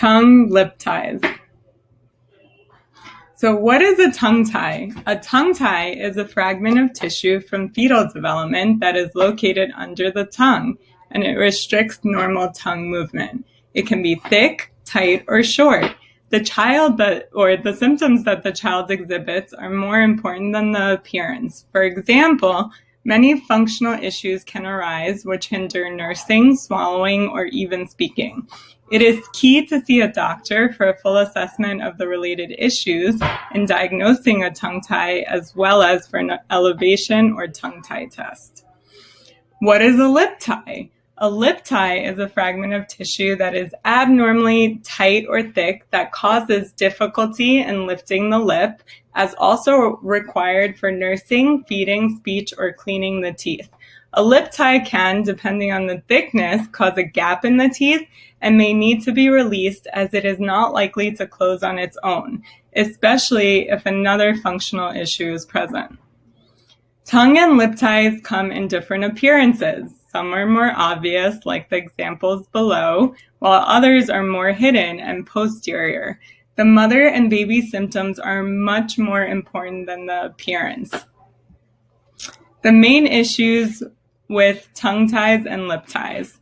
Tongue lip ties. So what is a tongue tie? A tongue tie is a fragment of tissue from fetal development that is located under the tongue, and it restricts normal tongue movement. It can be thick, tight, or short. The symptoms that the child exhibits are more important than the appearance. For example, many functional issues can arise which hinder nursing, swallowing, or even speaking. It is key to see a doctor for a full assessment of the related issues in diagnosing a tongue tie, as well as for an elevation or tongue tie test. What is a lip tie? A lip tie is a fragment of tissue that is abnormally tight or thick that causes difficulty in lifting the lip, as also required for nursing, feeding, speech, or cleaning the teeth. A lip tie can, depending on the thickness, cause a gap in the teeth and may need to be released, as it is not likely to close on its own, especially if another functional issue is present. Tongue and lip ties come in different appearances. Some are more obvious, like the examples below, while others are more hidden and posterior. The mother and baby symptoms are much more important than the appearance. The main issues with tongue ties and lip ties.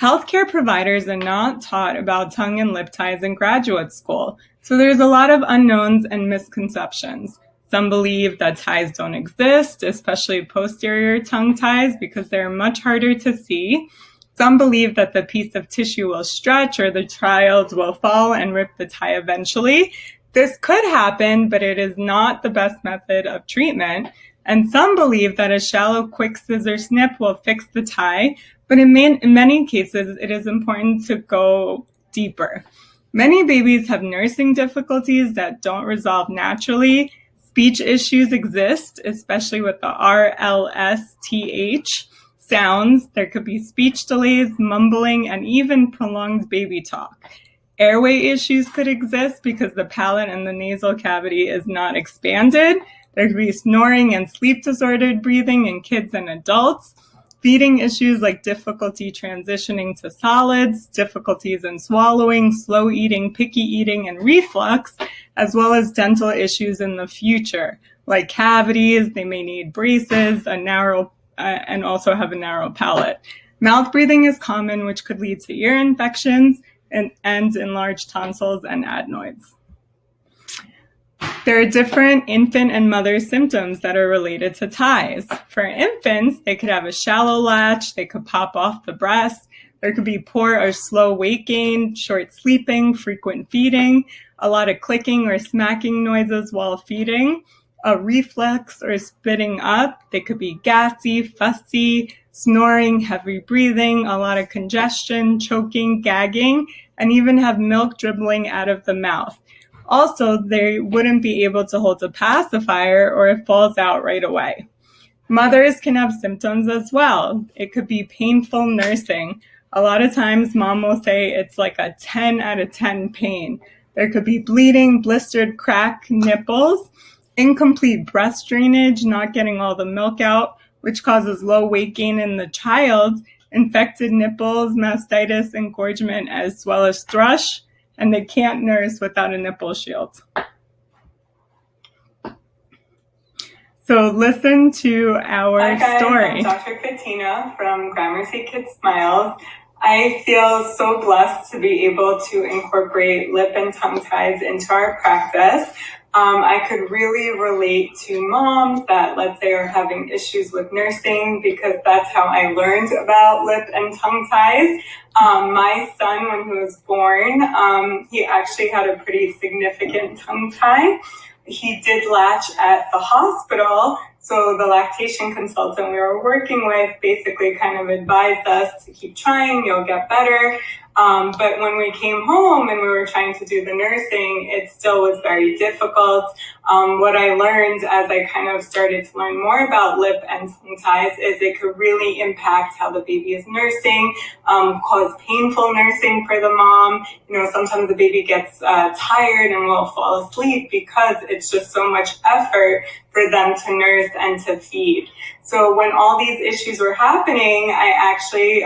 Healthcare providers are not taught about tongue and lip ties in graduate school, so there's a lot of unknowns and misconceptions. Some believe that ties don't exist, especially posterior tongue ties, because they're much harder to see. Some believe that the piece of tissue will stretch or the child will fall and rip the tie eventually. This could happen, but it is not the best method of treatment. And some believe that a shallow, quick scissor snip will fix the tie, but in many cases, it is important to go deeper. Many babies have nursing difficulties that don't resolve naturally. Speech issues exist, especially with the RLSTH sounds. There could be speech delays, mumbling, and even prolonged baby talk. Airway issues could exist because the palate and the nasal cavity is not expanded. There could be snoring and sleep-disordered breathing in kids and adults. Feeding issues like difficulty transitioning to solids, difficulties in swallowing, slow eating, picky eating, and reflux, as well as dental issues in the future, like cavities. They may need braces, and also have a narrow palate. Mouth breathing is common, which could lead to ear infections and enlarged tonsils and adenoids. There are different infant and mother symptoms that are related to ties. For infants, they could have a shallow latch, they could pop off the breast, there could be poor or slow weight gain, short sleeping, frequent feeding, a lot of clicking or smacking noises while feeding, a reflux or spitting up. They could be gassy, fussy, snoring, heavy breathing, a lot of congestion, choking, gagging, and even have milk dribbling out of the mouth. Also, they wouldn't be able to hold a pacifier or it falls out right away. Mothers can have symptoms as well. It could be painful nursing. A lot of times mom will say it's like a 10 out of 10 pain. There could be bleeding, blistered, cracked nipples, incomplete breast drainage, not getting all the milk out, which causes low weight gain in the child, infected nipples, mastitis, engorgement, as well as thrush, and they can't nurse without a nipple shield. So listen to our story. I'm Dr. Katina from Gramercy Kids Smiles. I feel so blessed to be able to incorporate lip and tongue ties into our practice. I could really relate to moms that, let's say, are having issues with nursing, because that's how I learned about lip and tongue ties. My son, when he was born, he actually had a pretty significant tongue tie. He did latch at the hospital, so the lactation consultant we were working with basically kind of advised us to keep trying, you'll get better. But when we came home and we were trying to do the nursing, it still was very difficult. What I learned as I kind of started to learn more about lip and tongue ties is it could really impact how the baby is nursing, cause painful nursing for the mom. You know, sometimes the baby gets tired and will fall asleep because it's just so much effort for them to nurse and to feed. So when all these issues were happening, I actually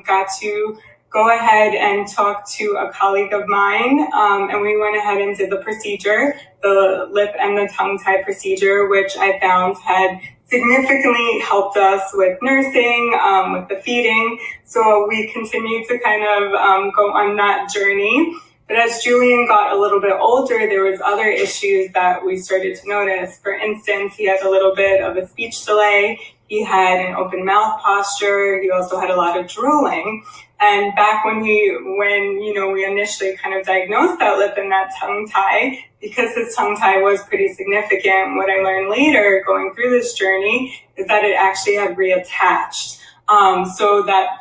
got to go ahead and talk to a colleague of mine, and we went ahead and did the procedure, the lip and the tongue tie procedure, which I found had significantly helped us with nursing, with the feeding. So we continued to kind of go on that journey. But as Julian got a little bit older, there was other issues that we started to notice. For instance, he had a little bit of a speech delay. He had an open mouth posture. He also had a lot of drooling. And back when we initially kind of diagnosed that lip and that tongue tie, because his tongue tie was pretty significant, what I learned later going through this journey is that it actually had reattached. So that,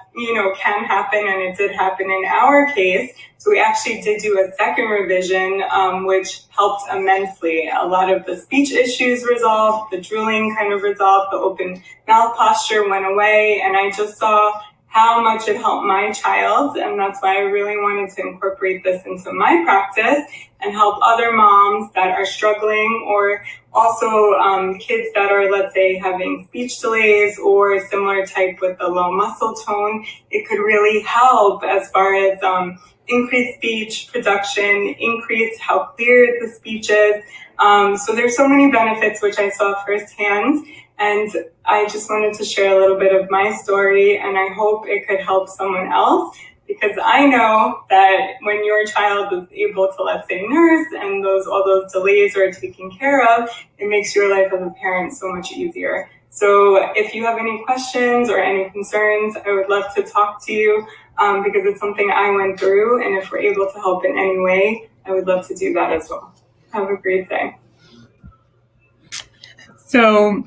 can happen, and it did happen in our case. So we actually did do a second revision, which helped immensely. A lot of the speech issues resolved, the drooling kind of resolved, the open mouth posture went away, and I just saw how much it helped my child, and that's why I really wanted to incorporate this into my practice and help other moms that are struggling, or also kids that are, let's say, having speech delays or similar type with a low muscle tone. It could really help as far as increase speech production, increase how clear the speech is. So there's so many benefits which I saw firsthand. And I just wanted to share a little bit of my story, and I hope it could help someone else, because I know that when your child is able to, let's say, nurse, and all those delays are taken care of, it makes your life as a parent so much easier. So if you have any questions or any concerns, I would love to talk to you, because it's something I went through, and if we're able to help in any way, I would love to do that as well. Have a great day. So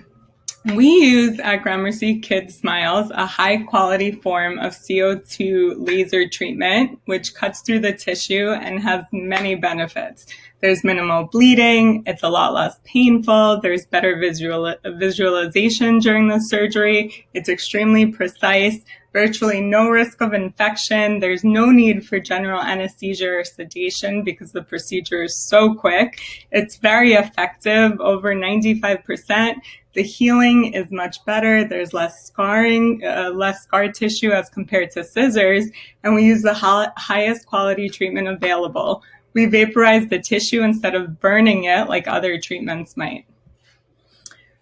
we use at Gramercy Kids Smiles a high quality form of CO2 laser treatment, which cuts through the tissue and has many benefits. There's minimal bleeding, it's a lot less painful, there's better visualization during the surgery, it's extremely precise, virtually no risk of infection, there's no need for general anesthesia or sedation because the procedure is so quick. It's very effective, over 95%. The healing is much better. There's less scarring, less scar tissue as compared to scissors, and we use the highest quality treatment available. We vaporize the tissue instead of burning it like other treatments might.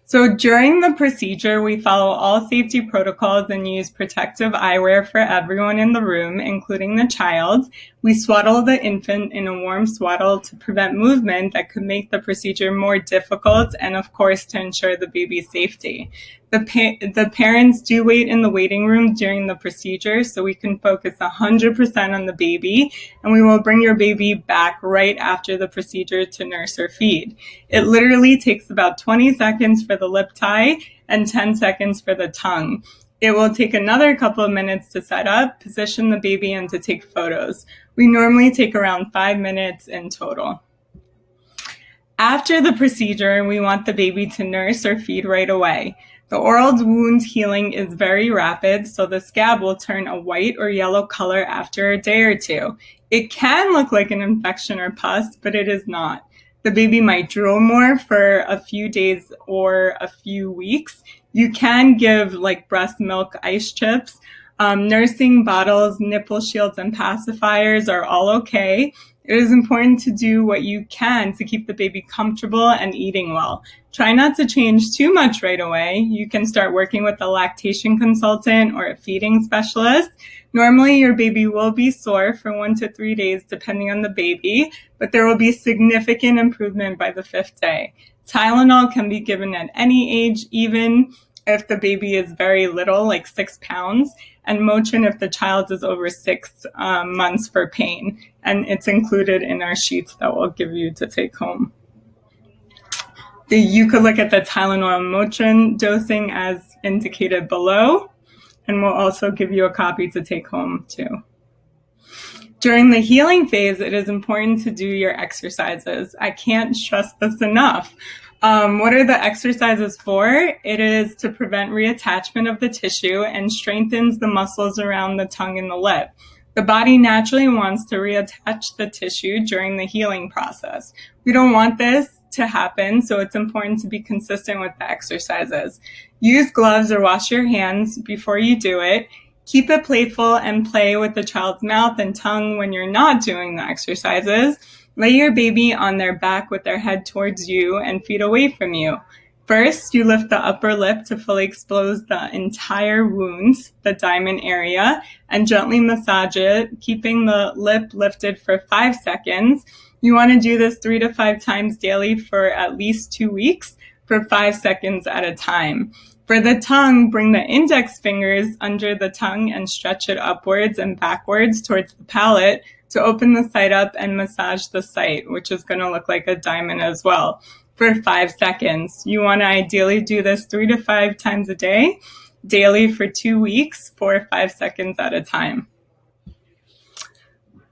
So during the procedure, we follow all safety protocols and use protective eyewear for everyone in the room, including the child. We swaddle the infant in a warm swaddle to prevent movement that could make the procedure more difficult, and of course to ensure the baby's safety. The parents do wait in the waiting room during the procedure, so we can focus 100% on the baby, and we will bring your baby back right after the procedure to nurse or feed. It literally takes about 20 seconds for the lip tie and 10 seconds for the tongue. It will take another couple of minutes to set up, position the baby, and to take photos. We normally take around 5 minutes in total. After the procedure, we want the baby to nurse or feed right away. The oral wound healing is very rapid, so the scab will turn a white or yellow color after a day or two. It can look like an infection or pus, but it is not. The baby might drool more for a few days or a few weeks. You can give like breast milk ice chips. Nursing bottles, nipple shields, and pacifiers are all okay. It is important to do what you can to keep the baby comfortable and eating well. Try not to change too much right away. You can start working with a lactation consultant or a feeding specialist. Normally, your baby will be sore for 1 to 3 days, depending on the baby, but there will be significant improvement by the 5th day. Tylenol can be given at any age, even if the baby is very little, like 6 pounds, and Motrin if the child is over 6 months for pain. And it's included in our sheets that we'll give you to take home. You could look at the Tylenol and Motrin dosing as indicated below, and we'll also give you a copy to take home too. During the healing phase, it is important to do your exercises. I can't stress this enough. What are the exercises for? It is to prevent reattachment of the tissue and strengthens the muscles around the tongue and the lip. The body naturally wants to reattach the tissue during the healing process. We don't want this to happen, so it's important to be consistent with the exercises. Use gloves or wash your hands before you do it. Keep it playful and play with the child's mouth and tongue when you're not doing the exercises. Lay your baby on their back with their head towards you and feet away from you. First, you lift the upper lip to fully expose the entire wound, the diamond area, and gently massage it, keeping the lip lifted for 5 seconds. You want to do this 3 to 5 times daily for at least 2 weeks for 5 seconds at a time. For the tongue, bring the index fingers under the tongue and stretch it upwards and backwards towards the palate to open the site up and massage the site, which is going to look like a diamond as well, for 5 seconds. You want to ideally do this 3 to 5 times a day, daily for 2 weeks, for 5 seconds at a time.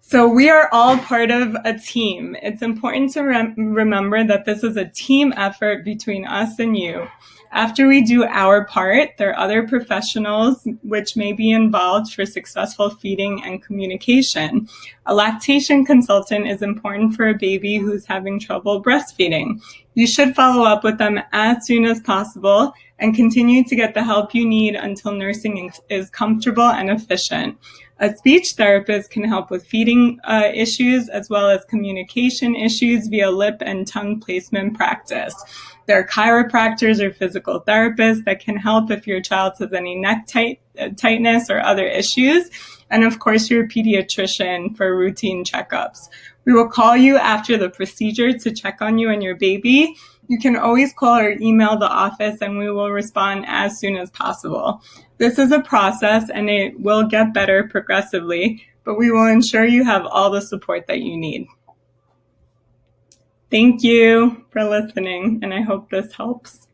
So we are all part of a team. It's important to remember that this is a team effort between us and you. After we do our part, there are other professionals which may be involved for successful feeding and communication. A lactation consultant is important for a baby who's having trouble breastfeeding. You should follow up with them as soon as possible and continue to get the help you need until nursing is comfortable and efficient. A speech therapist can help with feeding issues as well as communication issues via lip and tongue placement practice. There are chiropractors or physical therapists that can help if your child has any neck tightness or other issues. And of course, your pediatrician for routine checkups. We will call you after the procedure to check on you and your baby. You can always call or email the office and we will respond as soon as possible. This is a process and it will get better progressively, but we will ensure you have all the support that you need. Thank you for listening, and I hope this helps.